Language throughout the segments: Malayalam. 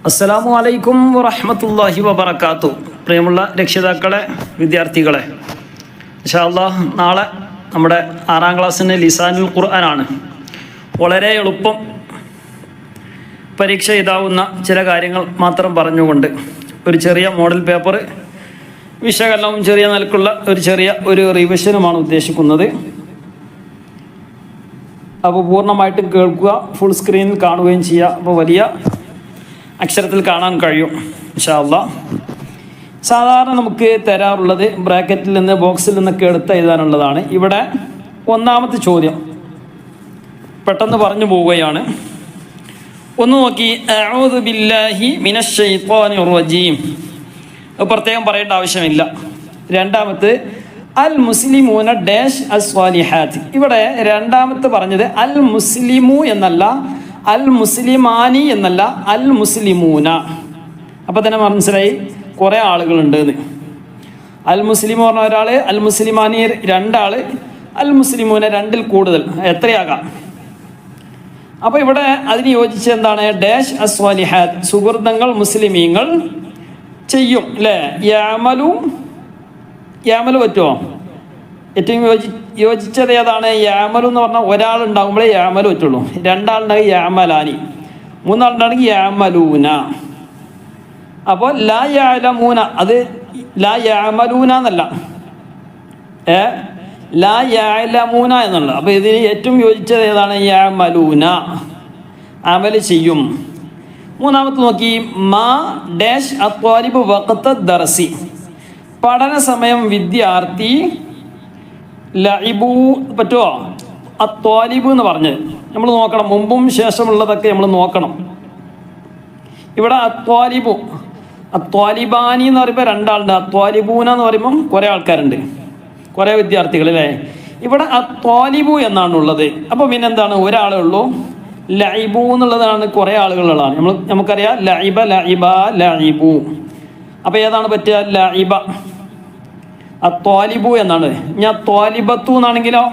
അസ്സലാമു അലൈക്കും വറഹ്മത്തുള്ളാഹി വബറകാതുഹു. പ്രിയമുള്ള രക്ഷിതാക്കളെ, വിദ്യാർത്ഥികളെ, ഇൻഷാ അല്ലാഹ് നാളെ നമ്മുടെ 6ാം ക്ലാസ്സിന് ലിസാനുൽ ഖുർആനാണ്. വളരെ എളുപ്പം പരീക്ഷ എഴുതാവുന്ന ചില കാര്യങ്ങൾ മാത്രം പറഞ്ഞുകൊണ്ട് ഒരു ചെറിയ മോഡൽ പേപ്പർ വിശകലനവും ചെറിയ നിലക്കുള്ള ഒരു റിവിഷനുമാണ് ഉദ്ദേശിക്കുന്നത്. അപ്പോൾ പൂർണ്ണമായിട്ടും കേൾക്കുക, ഫുൾ സ്ക്രീനിൽ കാണുകയും ചെയ്യുക. അപ്പോൾ വലിയ അക്ഷരത്തിൽ കാണാൻ കഴിയും ഇൻഷാ അല്ലാഹ്. സാധാരണ നമുക്ക് തരാറുള്ളത് ബ്രാക്കറ്റിൽ നിന്ന് ബോക്സിൽ നിന്നൊക്കെ എടുത്ത് എഴുതാനുള്ളതാണ്. ഇവിടെ ഒന്നാമത്തെ ചോദ്യം പെട്ടെന്ന് പറഞ്ഞു പോവുകയാണ്. ഒന്ന് നോക്കി, അഊദു ബില്ലാഹി മിനശ് ശൈത്വാനിർ റജീം. പ്രത്യേകം പറയേണ്ട ആവശ്യമില്ല. രണ്ടാമത്തെ അൽ മുസ്ലിമൂന ഡാഷ് അസ്വാലിഹാത്ത്. ഇവിടെ രണ്ടാമത്തെ പറഞ്ഞത് അൽ മുസ്ലിമു എന്നല്ല, അൽ മുസ്ലിമാനി എന്നല്ല, അൽ മുസ്ലിമൂന. അപ്പോൾ തന്നെ മനസ്സിലായി കുറേ ആളുകളുണ്ട് എന്ന്. അൽ മുസ്ലിം പറഞ്ഞ ഒരാൾ, അൽ മുസ്ലിമാനി 2 ആൾ, അൽ മുസ്ലിമൂന 2ൽ കൂടുതൽ, എത്രയാകാം. അപ്പോൾ ഇവിടെ അതിന് യോജിച്ച എന്താണ്? ഡാഷ് അസ്വാലിഹാത്ത്, സുഹൃതങ്ങൾ മുസ്ലിമീങ്ങൾ ചെയ്യും അല്ലേ. യാമലു പറ്റുമോ? ഏറ്റവും യോജിച്ചത് ഏതാണ്? യാമലു എന്ന് പറഞ്ഞാൽ ഒരാളുണ്ടാകുമ്പോഴേ യാമലു പറ്റുള്ളൂ. 2 ആളുണ്ടെങ്കിൽ യാമലാനി, 3 ആളുണ്ടാണെങ്കിൽ യാമലൂന. അപ്പോൾ ലാ യഅലമൂന, അത് ലാ യഅമലൂന എന്നല്ല, ലാ യഅലമൂന എന്നുള്ളത്. അപ്പോൾ ഇതിന് ഏറ്റവും യോജിച്ചത് ഏതാണ്? യഅമലൂന, അമൽ ചെയ്യും. മൂന്നാമത്തെ നോക്കി, മാ ഡാഷ് അത്വാലിബ് വഖത ദർസി, പഠന സമയം വിദ്യാർത്ഥി. ലഇബു പറ്റുമോ? അത്വാലിബ് എന്ന് പറഞ്ഞ് നമ്മൾ നോക്കണം, മുമ്പും ശേഷമുള്ളതൊക്കെ നമ്മൾ നോക്കണം. ഇവിടെ അത്വാലിബു, അത്വാലിബാനി എന്ന് പറയുമ്പോൾ 2 ആളുണ്ട്. അത്വാലിബൂന എന്ന് പറയുമ്പം കുറേ ആൾക്കാരുണ്ട്, കുറേ വിദ്യാർത്ഥികൾ അല്ലേ. ഇവിടെ അത്വാലിബു എന്നാണുള്ളത്. അപ്പോൾ പിന്നെ എന്താണ്? ഒരാളേ ഉള്ളൂ. ലഇബു എന്നുള്ളതാണ് കുറേ ആളുകളുള്ളതാണ്. നമുക്കറിയാം ലഇബ, ലഇബ, ലഇബു. അപ്പോൾ ഏതാണ് പറ്റുക? ലഇബ. അത്വാലിബു എന്നാണ്. ഞാൻ ത്വാലിബത്തു എന്നാണെങ്കിലോ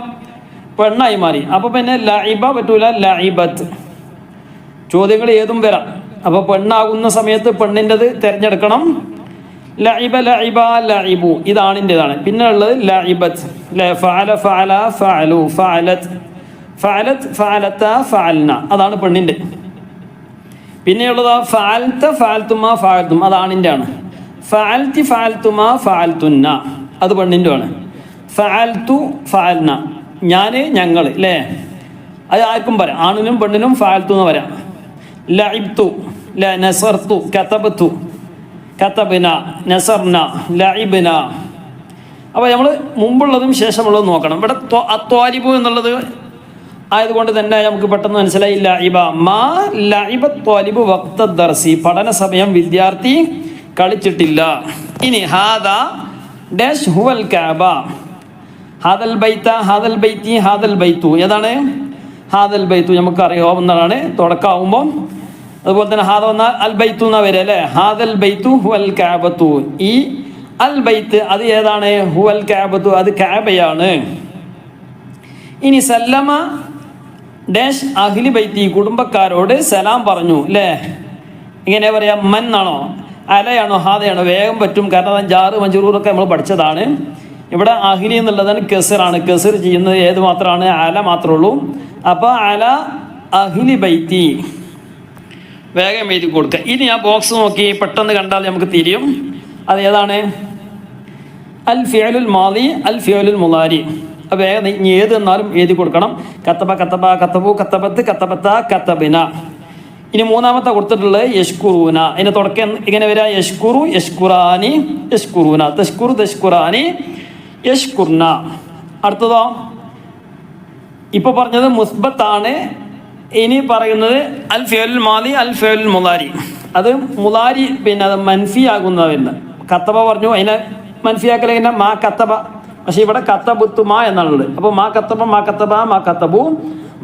പെണ്ണായി മാറി. അപ്പോൾ പിന്നെ ലഇബ പറ്റൂല, ലഇബത്ത്. ചോദ്യങ്ങൾ ഏതും വരാം. അപ്പോൾ പെണ്ണാകുന്ന സമയത്ത് പെണ്ണിൻ്റെത് തിരഞ്ഞെടുക്കണം. ലഇബ, ലഇബ, ലഇബു ഇതാണിൻ്റെതാണ്. പിന്നെ ഉള്ളത് ലഇബത്ത്, ഫഅല, ഫഅല, ഫഅലു, ഫഅലത്ത്, ഫഅലത്ത്, ഫഅലത, ഫഅൽന അതാണ് പെണ്ണിൻ്റെ. പിന്നെയുള്ളത് ഫഅൽത, ഫഅൽതുമ, ഫഅൽതും അതാണിൻ്റെ ആണ്. ഫഅൽതി, ഫഅൽതുമ, ഫഅൽതുന്ന അത് പെണ്ണിൻ്റെ ആണ്. ഫഅൽതു, ഫഅൽന ഞാൻ, ഞങ്ങൾ അല്ലേ. അത് ആർക്കും പറയാം, ആണിനും പെണ്ണിനും ഫഅൽതു എന്ന് പറയാം. ലഇബ്തു, നസർതു, കതബതു, കതബ്ന, നസർന, ലഇബ്ന. അപ്പോൾ നമ്മൾ മുമ്പുള്ളതും ശേഷമുള്ളതും നോക്കണം. ഇവിടെ അത്വാലിബു എന്നുള്ളത് ആയതുകൊണ്ട് തന്നെ നമുക്ക് പെട്ടെന്ന് മനസ്സിലായി. ലഇബ, മാ ലഇബ ത്വാലിബു വഖത ദർസി, പഠന സമയം വിദ്യാർത്ഥി കളിച്ചിട്ടില്ല. ഇനി ഹാദ ഡാഷ് ഹുവൽ കഅബ, ഹാദൽ ബൈത, ഹാദൽ ബൈതി, ഹാദൽ ബൈതു. ഏതാണ്? ഹാദൽ ബൈതു നമുക്ക് അറിയാവുന്നതാണ് തുടക്കമാകുമ്പോൾ. അതുപോലെ തന്നെ ഹാദ വന്നാൽ അൽ ബൈത്തു എന്നാ വരിക അല്ലേ. ഹാദൽ ബൈത്തു ഹുവൽ കഅബത്തു. ഈ അൽ ബൈത്ത് അത് ഏതാണ്? ഹുവൽ കഅബത്തു, അത് കഅബയാണ്. ഇനി സല്ലമ ഡാഷ് അഹ്ലി ബൈത്തി, കുടുംബക്കാരോട് സലാം പറഞ്ഞു അല്ലേ. ഇങ്ങനെ പറയാം, മൻ ആണോ അലയാണോ ഹാദയാണോ? വേഗം പറ്റും, കാരണം ജാറ് മജ്റൂറൊക്കെ നമ്മൾ പഠിച്ചതാണ്. ഇവിടെ അഹ്ലി എന്നുള്ളതാണ് കെസറാണ്. കെസർ ചെയ്യുന്നത് ഏത് മാത്രമാണ്? അല മാത്രമേ ഉള്ളൂ. അപ്പോൾ അല അഹ്ലി ബൈത്തി വേഗം എഴുതി കൊടുക്കുക. ഇനി ആ ബോക്സ് നോക്കി പെട്ടെന്ന് കണ്ടാൽ നമുക്ക് തിരിയും അത് ഏതാണ്? അൽ ഫിഅലുൽ മാദി, അൽ ഫിഅലുൽ മുളാരി. അപ്പോൾ വേഗം ഏത് എന്നാലും എഴുതി കൊടുക്കണം. കത്തബ, കത്തബ, കത്തബു, കത്തബത്ത്, കത്തബത്ത, കത്തബിന. ഇനി മൂന്നാമത്തെ കൊടുത്തിട്ടുള്ളത് യഷ്കുറൂന. അതിന് തുടക്കം ഇങ്ങനെ വരിക, യഷ്കുറു, യഷ്കുറാനി, യഷ്കുറൂന, തഷ്കുറു, തഷ്കുറാനി, യഷ്കുർന. അടുത്തതോ ഇപ്പോൾ പറഞ്ഞത് മുസ്ബത്താണ്. ഇനി പറയുന്നത് അൽ ഫിഅലുൽ മാദി, അൽ ഫിഅലുൽ മുളാരി. അത് മുളാരി പിന്നെ അത് മൻഫി ആകുന്ന വരുന്നത്. കത്തബ പറഞ്ഞു, അതിനെ മൻഫിയാക്കൽ ഇങ്ങനെ മാ കത്തബ. പക്ഷേ ഇവിടെ കത്തബുത്തുമ എന്നുള്ളത്. അപ്പോൾ മാ കത്തബ, മാ കത്തബ, മാ കത്തബു,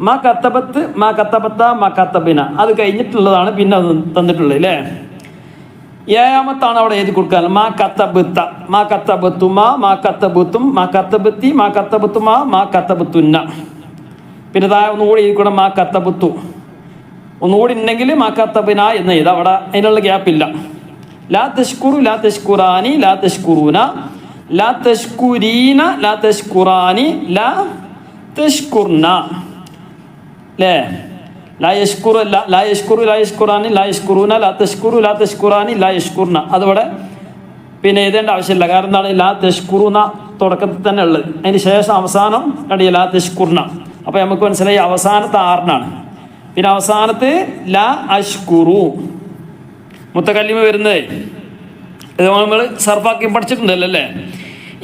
മാ കത്തബത്ത്, മാ കത്തബത്ത, മാ കത്തബിന അത് കഴിഞ്ഞിട്ടുള്ളതാണ് പിന്നെ തന്നിട്ടുള്ളത് അല്ലേ. 7ാമത്താണ് അവിടെ എഴുതി കൊടുക്കാൻ. മാ കത്തബത്ത, മാ കത്തബത്തുമ, മാ കത്തബുത്തും, മാ കത്തബത്തി, മാ കത്തബത്തുമ, മാ കത്തബത്തുന്ന. പിന്നെ താഴെ ഒന്നുകൂടി എഴുതി കൊടുക്കണം, മാ കത്തബുത്തു, ഒന്നുകൂടി ഉണ്ടെങ്കിൽ മാക്കാത്തബിന എന്ന് എഴുതാം. അവിടെ അതിനുള്ള ഗ്യാപ്പില്ല. ലാ തഷ്കുറു, ലാ തഷ്കുറാനി, ലാ തഷ്കുറൂന, ലാ തഷ്കുരീന, ലാ തഷ്കുറാനി, ലാ തഷ്കുർന. അല്ലേ? ലാ യഷ്കുറു അല്ല, ലാ യഷ്കുറു, ലാ യഷ്കുറാനി, ലാ യഷ്കുറൂന, ലാ തഷ്കുറു, ലാ തഷ്കുറാനി, ലാ യഷ്കുർന. അതിവിടെ പിന്നെ എഴുതേണ്ട ആവശ്യമില്ല. കാരണം എന്താണ്? ലാ തഷ്കുറുന തുടക്കത്തിൽ തന്നെ ഉള്ളത്. അതിന് ശേഷം അവസാനം കണ്ടിയ ലാ തഷ്കുർന. അപ്പോൾ നമുക്ക് മനസ്സിലായി അവസാനത്തെ 6 പിന്നെ അവസാനത്ത് ലാ അഷ്കുറു മുത്തകല്ലിമ വരുന്നത്. ഇത് നമ്മൾ സർഫാക്കി പഠിച്ചിട്ടുണ്ടല്ലോ അല്ലേ?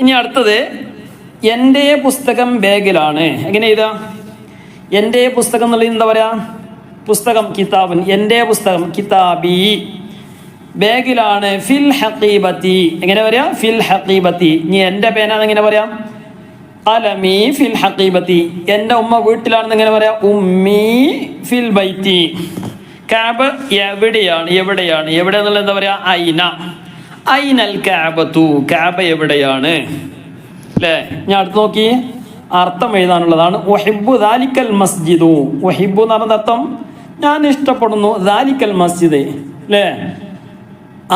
ഇനി അടുത്തത് എൻ്റെ പുസ്തകം ബാഗിലാണ്. എങ്ങനെ എഴുതാ? എൻ്റെ പുസ്തകം എന്നുള്ളത് എന്താ പറയാ? പുസ്തകം കിതാബൻ. എൻ്റെ പുസ്തകം കിതാബി ബാഗിലാണ്. ഫിൽ ഹഖീബത്തി എങ്ങനെ പറയാ? ഫിൽ ഹഖീബത്തി. ഇനി എൻ്റെ പേനാന്ന് എങ്ങനെ പറയാം? ഖലമി ഫിൽ ഹഖീബത്തി. എൻ്റെ ഉമ്മ വീട്ടിലാണെന്ന് എങ്ങനെ പറയാം? ഉമ്മി ഫിൽ ബൈത്തി. കാബ് എവിടെയാണ്? എവിടെയാണ്? എവിടെ എന്നുള്ളത് എന്താ പറയാ? ഐന. ഐനൽ കാബത്തു. കാബ എവിടെയാണ്? അല്ലേ? ഞാൻ അടുത്ത് നോക്കി അർത്ഥം എഴുതാനുള്ളതാണ്. ഒഹിബു ദാലിക്കൽ മസ്ജിദു. ഒഹിബു എന്ന് പറഞ്ഞ അർത്ഥം ഞാൻ ഇഷ്ടപ്പെടുന്നു. ദാലിക്കൽ മസ്ജിദ് അല്ലേ?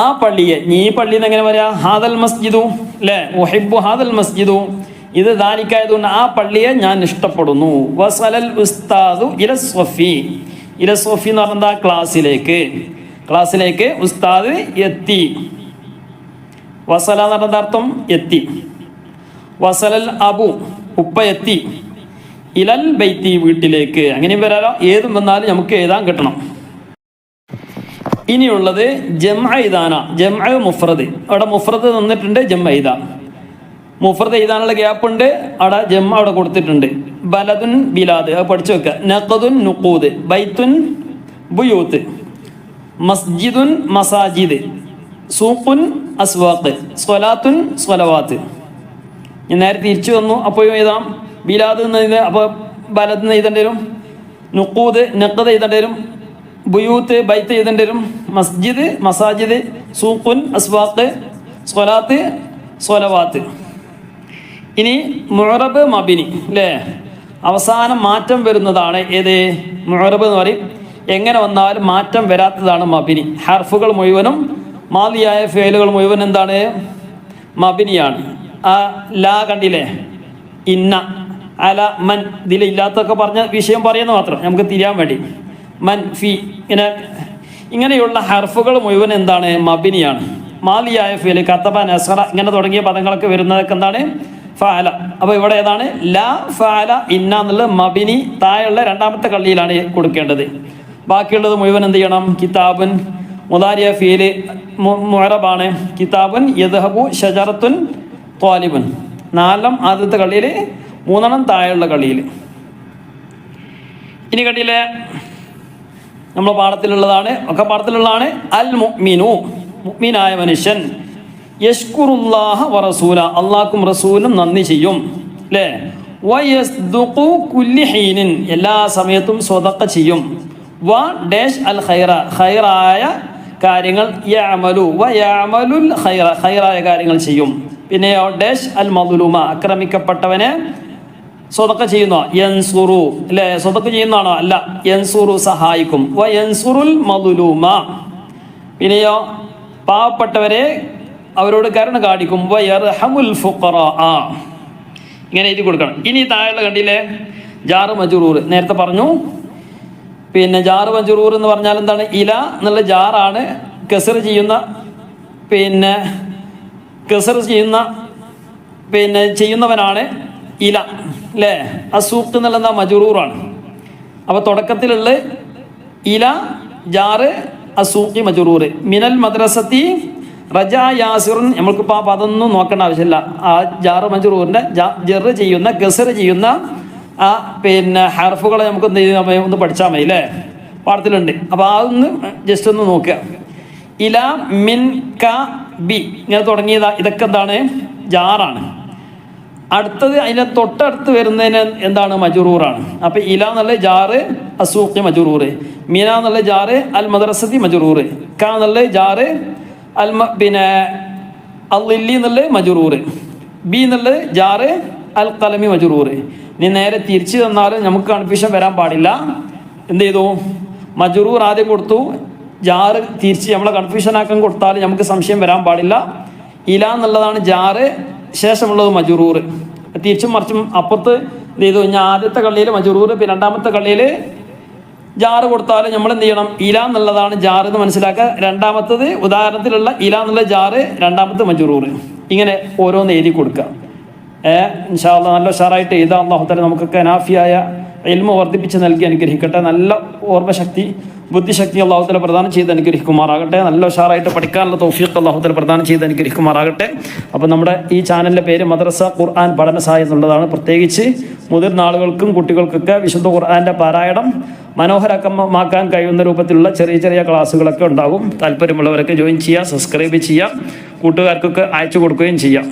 ആ പള്ളിയെ. ഈ പള്ളി എന്ന് എങ്ങനെ പറയാ? ഹാദൽ മസ്ജിദു അല്ലേ? ഒഹിബു ഹാദൽ മസ്ജിദു. ഇത് ദാലിക്കായതുകൊണ്ട് ആ പള്ളിയെ ഞാൻ ഇഷ്ടപ്പെടുന്നു. വസലൽ ഉസ്താദു ഇലസ്വഫി. ഇലസ്വഫി എന്ന് പറഞ്ഞാൽ ക്ലാസ്സിലേക്ക്. ക്ലാസ്സിലേക്ക് ഉസ്താദ് എത്തി. വസല എന്ന് പറഞ്ഞ അർത്ഥം എത്തി. വസലൽ അബു ഉപ്പ എത്തി. ഇലൽ ബൈത്തി വീട്ടിലേക്ക്. അങ്ങനെ വരാലോ. ഏതും വന്നാലും നമുക്ക് എഴുതാൻ കിട്ടണം. ഇനിയുള്ളത് ജംഅ എഴുതാന. ജംഅ മുഫ്രദ്. അവിടെ മുഫ്രദ് തന്നിട്ടുണ്ട്, ജംഅ എഴുതാം. മുഫ്രദ് എഴുതാനുള്ള ഗ്യാപ്പ് ഉണ്ട്. അവിടെ ജംഅ അവിടെ കൊടുത്തിട്ടുണ്ട്. ബലദുൻ ബിലാദ് അത് പഠിച്ചു വെക്കുക. നഖദുൻ നുഖൂദ്. ബൈത്തുൻ ബുയൂത്ത്. മസ്ജിദുൻ മസാജിദ്. സൂഖുൻ അസ്വാഖ്. സ്വലാത്തുൻ സ്വലവാത്ത്. ഞാൻ നേരെ തിരിച്ചു വന്നു. അപ്പോഴും എഴുതാം. ബിലാദ് എന്ന് അപ്പോൾ ബലദ് എഴുതേണ്ടി വരും. നുഖൂദ് നഖദ് എഴുതേണ്ടി വരും. ബുയൂത്ത് ബൈത്ത് എഴുതേണ്ടി വരും. മസ്ജിദ് മസാജിദ്. സൂഖുൻ അസ്വാഖ്. സ്വലാത്ത് സ്വലവാത്ത്. ഇനി മുഅറബ് മബിനി അല്ലേ? അവസാനം മാറ്റം വരുന്നതാണ് ഏത്? മുഅറബ് എന്ന് പറയും. എങ്ങനെ വന്നാലും മാറ്റം വരാത്തതാണ് മബിനി. ഹർഫുകൾ മുഴുവനും മാലിയായ ഫേലുകൾ മുഴുവൻ എന്താണ്? മബിനിയാണ്. ആ ലാ കണ്ടില്ലേ? ഇന്ന അല മൻ ഇതിലില്ലാത്തൊക്കെ പറഞ്ഞ വിഷയം പറയുന്ന മാത്രം നമുക്ക് തിരിയാൻ വേണ്ടി. മൻ ഫി ഇങ്ങനെയുള്ള ഹർഫുകൾ മുഴുവൻ എന്താണ്? മബിനിയാണ്. മാലിയായ ഫേല് കത്തബ നസറ ഇങ്ങനെ തുടങ്ങിയ പദങ്ങളൊക്കെ വരുന്നതൊക്കെ എന്താണ്? ഫഅല. അപ്പോൾ ഇവിടെ ഏതാണ്? ലാ ഫഅല ഇന്ന എന്നുള്ളത് മബിനി. താഴെയുള്ള രണ്ടാമത്തെ കള്ളിയിലാണ് കൊടുക്കേണ്ടത്. ബാക്കിയുള്ളത് മുഴുവൻ എന്ത് ചെയ്യണം? കിതാബുൻ മുദാരിയ ഫീല് മുഅറബാണ്. കിതാബുൻ യദ്ഹബു ഷജറത്തുൻ ത്വാലിബുൻ. 4 ആദ്യത്തെ കള്ളിയിൽ, 3 താഴെയുള്ള കള്ളിയിൽ. ഇനി കണ്ടില്ലേ നമ്മളെ പാഠത്തിലുള്ളതാണ്, ഒക്കെ പാഠത്തിലുള്ളതാണ്. അൽ മുഅ്മിനു മുഅ്മിനായ മനുഷ്യൻ യഷ്കുറുല്ലാഹ വറസൂല അള്ളാഹും റസൂലും നന്ദി ചെയ്യും അല്ലേ? വയസ്ദുഖു കുല്ലി ഹീനിൻ എല്ലാ സമയത്തും സ്വതക്ക ചെയ്യും. വ ഡാഷ് അൽ ഖൈറ ഖൈറായ കാര്യങ്ങൾ യഅമലു വ യഅമലുൽ ഖൈറ ഖൈറായ കാര്യങ്ങൾ ചെയ്യും. പിന്നെ ഡാഷ് അൽ മദ്ലൂമ അക്രമിക്കപ്പെട്ടവനെ സ്വതക്ക ചെയ്യുന്നോ? യൻസുറു അല്ലേ? സ്വതക്ക ചെയ്യുന്നതാണോ? അല്ല, യൻസുറു സഹായിക്കും. വ യൻസുറുൽ മദ്ലൂമ പിന്നെയോ പാവപ്പെട്ടവരെ അവരോട് കരുണ കാണിക്കും. വ യർഹമുൽ ഫുഖറാ ഇങ്ങനെ എഴുതി കൊടുക്കണം. ഇനി താഴെയുള്ള കണ്ടില്ലേ ജാറ് മജ്റൂർ നേരത്തെ പറഞ്ഞു. പിന്നെ ജാറ് മജ്റൂർ എന്ന് പറഞ്ഞാൽ എന്താണ്? ഇല എന്നുള്ള ജാറാണ്. കസർ ചെയ്യുന്ന പിന്നെ കസർ ചെയ്യുന്ന പിന്നെ ചെയ്യുന്നവനാണ് ഇല അല്ലേ? അസൂഖ് എന്നുള്ള മജ്റൂറാണ്. അപ്പോൾ തുടക്കത്തിലുള്ള ഇല ജാറ് അസൂഖി മജ്റൂർ. മിനൽ മദ്രസത്തി റജ യാസിറുൻ നമ്മൾക്കിപ്പോൾ ആ പദമൊന്നും നോക്കേണ്ട ആവശ്യമില്ല. ആ ജാറ് മജ്റൂറിൻ്റെ ജെറ് ചെയ്യുന്ന ഗസർ ചെയ്യുന്ന ആ പിന്നെ ഹർഫുകളെ നമുക്ക് എന്ത് ചെയ്താൽ മതി? ഒന്ന് പഠിച്ചാൽ മതി അല്ലേ? പാഠത്തിലുണ്ട്. അപ്പോൾ അതൊന്ന് ജസ്റ്റ് ഒന്ന് നോക്കുക. ഇല മിൻ ക ബി ഇങ്ങനെ തുടങ്ങിയതാ. ഇതൊക്കെ എന്താണ്? ജാറാണ്. അടുത്തത് അതിൻ്റെ തൊട്ടടുത്ത് വരുന്നതിന് എന്താണ്? മജ്റൂറാണ്. അപ്പോൾ ഇല എന്നുള്ള ജാറ് അസൂഖി മജ്റൂർ. മീന എന്നുള്ള ജാറ് അൽ മദ്രസത്തി മജ്റൂർ. ക എന്നുള്ള ജാറ് അൽ പിന്നെ അല്ലില്ലി എന്നുള്ള മജ്റൂർ. ബി എന്നുള്ളത് ജാറ് അൽ ഖലമി മജ്റൂർ. ഇനി നേരെ തിരിച്ചു തന്നാലും നമുക്ക് കൺഫ്യൂഷൻ വരാൻ പാടില്ല. എന്ത് ചെയ്തു? മജ്റൂർ ആദ്യം കൊടുത്തു, ജാറ് തിരിച്ച് നമ്മളെ കൺഫ്യൂഷൻ ആക്കാൻ കൊടുത്താൽ നമുക്ക് സംശയം വരാൻ പാടില്ല. ഇല എന്നുള്ളതാണ് ജാറ്, ശേഷമുള്ളത് മജ്റൂർ. തിരിച്ചും മറിച്ചും അപ്പുറത്ത് എന്ത് ചെയ്തു, ഞാൻ ആദ്യത്തെ കള്ളിയിൽ മജ്റൂർ, പിന്നെ രണ്ടാമത്തെ കള്ളിയിൽ ജാറ് കൊടുത്താൽ നമ്മൾ എന്ത് ചെയ്യണം, ഇല എന്നുള്ളതാണ് ജാറ് എന്ന് മനസ്സിലാക്കുക. രണ്ടാമത്തത് ഉദാഹരണത്തിലുള്ള ഇല എന്നുള്ള ജാറ്, രണ്ടാമത്തെ മജ്റൂർ. ഇങ്ങനെ ഓരോന്ന് എഴുതി കൊടുക്കുക. ഇൻഷാ അല്ലാഹ് നല്ല ഉഷാറായിട്ട് എഴുതാം. അല്ലാഹു തആല നമുക്കൊക്കെ നാഫിയായ ഇൽമ വർദ്ധിപ്പിച്ച് നൽകി അനുഗ്രഹിക്കട്ടെ. നല്ല ഓർമ്മശക്തി, ബുദ്ധിശക്തി അല്ലാഹു തആല പ്രദാനം ചെയ്ത് അനുഗ്രഹിക്കുമാറാകട്ടെ. നല്ല ഉഷാറായിട്ട് പഠിക്കാനുള്ള തൗഫീഖ് അല്ലാഹു തആല പ്രദാനം ചെയ്ത് അനുഗ്രഹിക്കുമാറാകട്ടെ. അപ്പോൾ നമ്മുടെ ഈ ചാനലിൻ്റെ പേര് മദ്രസ ഖുർആൻ പഠന സഹായം എന്നുള്ളതാണ്. പ്രത്യേകിച്ച് മുതിർന്ന ആളുകൾക്കും കുട്ടികൾക്കൊക്കെ വിശുദ്ധ ഖുർആൻ്റെ പാരായണം മനോഹരമാക്കാൻ കഴിയുന്ന രൂപത്തിലുള്ള ചെറിയ ചെറിയ ക്ലാസ്സുകളൊക്കെ ഉണ്ടാകും. താല്പര്യമുള്ളവരൊക്കെ ജോയിൻ ചെയ്യുക, സബ്സ്ക്രൈബ് ചെയ്യുക, കൂട്ടുകാർക്കൊക്കെ അയച്ചു കൊടുക്കുകയും ചെയ്യാം.